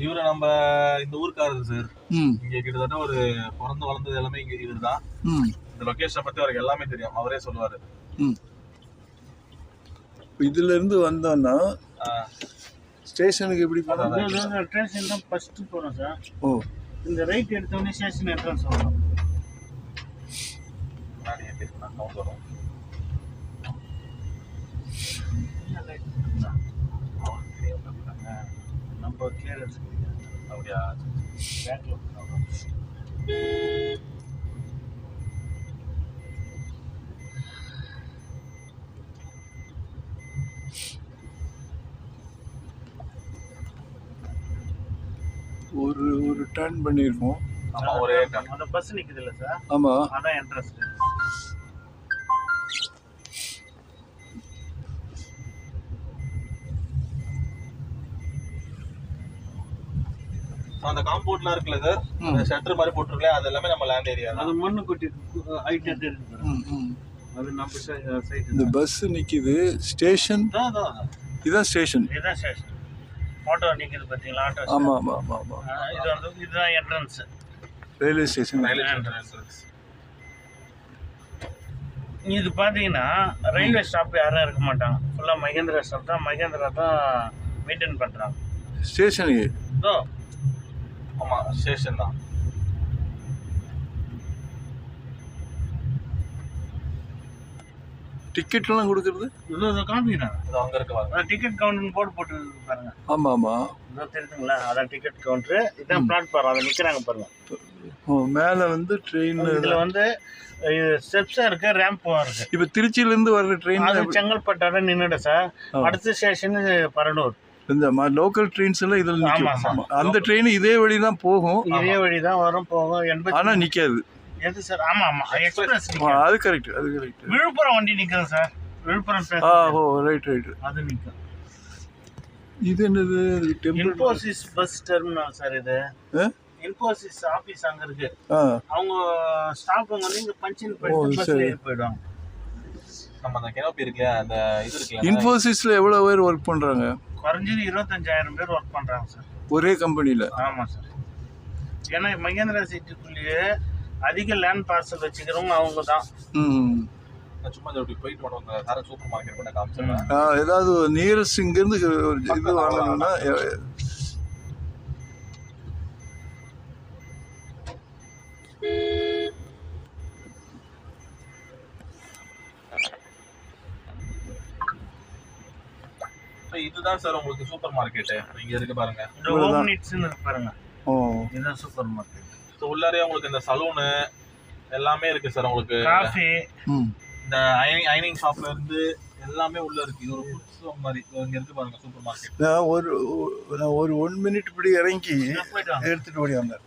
இவரு நம்ம இந்த ஊருக்காரரு சார். இங்க கிட்டத்தட்ட ஒரு பிறந்து வளர்ந்தது எல்லாமே இங்க இவருதான். இந்த லொகேஷனை பத்தி அவருக்கு எல்லாமே தெரியும், அவரே சொல்லுவாரு. இதுல இருந்து வந்தோம்னா ஸ்டேஷனுக்கு எப்படி போறோம்? ஸ்டேஷன் தான் ஃபர்ஸ்ட் போறோம் சார். ஓ, இந்த ரைட் எடுத்தோடனே ஸ்டேஷன் என்ட்ரன்ஸ் வரும். கவுண்ட் வரும். நம்ம கிளியரன்ஸ் அப்படியா? பேக்ல ஒரு டர்ன் பண்ணிருக்கோம். ஆமா, ஒரே டர்ன். அந்த பஸ் நிக்குது இல்ல சார்? ஆமா, அதான் என்ட்ரன்ஸ். அந்த காம்பவுண்ட்ல இருக்குல்ல சார், அந்த ஷட்டர் மாதிரி போட்டுருக்கல, அது எல்லாமே நம்ம லேண்ட் ஏரியா. அது மண்ணு கொட்டி ஹைட் இருக்கு. அது நம்ம சைடு. இந்த பஸ் நிக்குது. ஸ்டேஷன் இதான் ஸ்டேஷன். இதான் ஸ்டேஷன். ஆட்டோ நிக்குது பாத்தீங்களா? ஆட்டோ. ஆமா ஆமா ஆமா ஆமா. இது வந்து இதுதான் entrance. Railway station. Railway entrance. இது பாத்தீங்கன்னா ரயில்வே ஸ்டாப் யாரும் இருக்க மாட்டாங்க. ஃபுல்லா மகேந்திரா ஸ்டாப் தான். மகேந்திரா தான் மெயின்டைன் பண்றாங்க ஸ்டேஷன். இதோ ஆமா, ஸ்டேஷன் தான். டிக்கெட்லாம் கொடுக்குறது இது காமிக்கிறா. இது அங்க இருக்கு பாருங்க. டிக்கெட் கவுண்டர் போர்டு போட்டு பாருங்க. ஆமா ஆமா, இதோ தெரியுதுங்களா? அதான் டிக்கெட் கவுண்டர். இதான் பிளாட்ஃபார்ம். அதை நிக்கிறாங்க பாருங்க. மேல வந்து ட்ரெயின். இதுல வந்து ஸ்டெப்ஸா இருக்கு, ரேம்பும் இருக்கு. இப்ப திருச்சியில இருந்து வர்ற ட்ரெயின் அது செங்கல்பட்டு நின்னுட சார். அடுத்த ஸ்டேஷன் பரனூர். இந்த லோக்கல் ட்ரெயின்ஸ் எல்லாம் இதுல நிக்கும். அந்த ட்ரெயின் இதே வழி தான் போகும். இதே வழி தான் வரும் போகும். ஆனா நிக்காது. எது சார்? ஆமா ஆமா, எக்ஸ்பிரஸ். அது கரெக்ட், அது கரெக்ட். விழுப்புரம் வண்டி நிக்குது சார். விழுப்புரம் ஓ, ரைட் ரைட். அது நிக்கும். இது என்னது? Infosys bus terminal sir. இது இன்ஃபோசிஸ் ஆபீஸ் அங்க இருக்கு. அவங்க ஸ்டாஃப் வந்து இங்க பஞ்சின் பண்ணி பஸ்ல ஏறி போய்டுவாங்க. நம்ம அந்த கேனோபி இருக்குல, அந்த இது இருக்குல. இன்ஃபோசிஸ்ல எவ்வளவு பேர் வர்க் பண்றாங்க? குறைஞ்சது 25,000 பேர் வர்க் பண்றாங்க சார், ஒரே கம்பெனில. ஆமா சார். ஏன்னா மகேந்திரா சிட்டிக்குள்ளேயே அதிக லேண்ட் பார்சல் வச்சுக்கிறவங்க அவங்க தான். சும்மா அப்படி போயிட்டு வரோம். வேற சூப்பர் மார்க்கெட் கூட காமிச்சிடலாம். ஏதாவது நியரஸ்ட் இங்க இருந்து ஒரு இது வாங்கணும்னா இதுதான் சார் உங்களுக்கு சூப்பர் மார்க்கெட். இங்க இருக்கு பாருங்க, ஹோம் நீட்ஸ்னு இருக்கு பாருங்க. இதுதான் சூப்பர் மார்க்கெட். உள்ளாரே உங்களுக்கு இந்த சலூன் எல்லாமே இருக்கு சார். உங்களுக்கு காஃபி, இந்த ஐனிங் ஷாப்ல இருந்து எல்லாமே உள்ள இருக்கு. இது ஒரு ஃபுட் மாதிரி இங்க இருக்கு பாருங்க சூப்பர் மார்க்கெட். நான் ஒரு 1 மினிட் இப்படி இறங்கி எடுத்துட்டு ஓடியாங்க.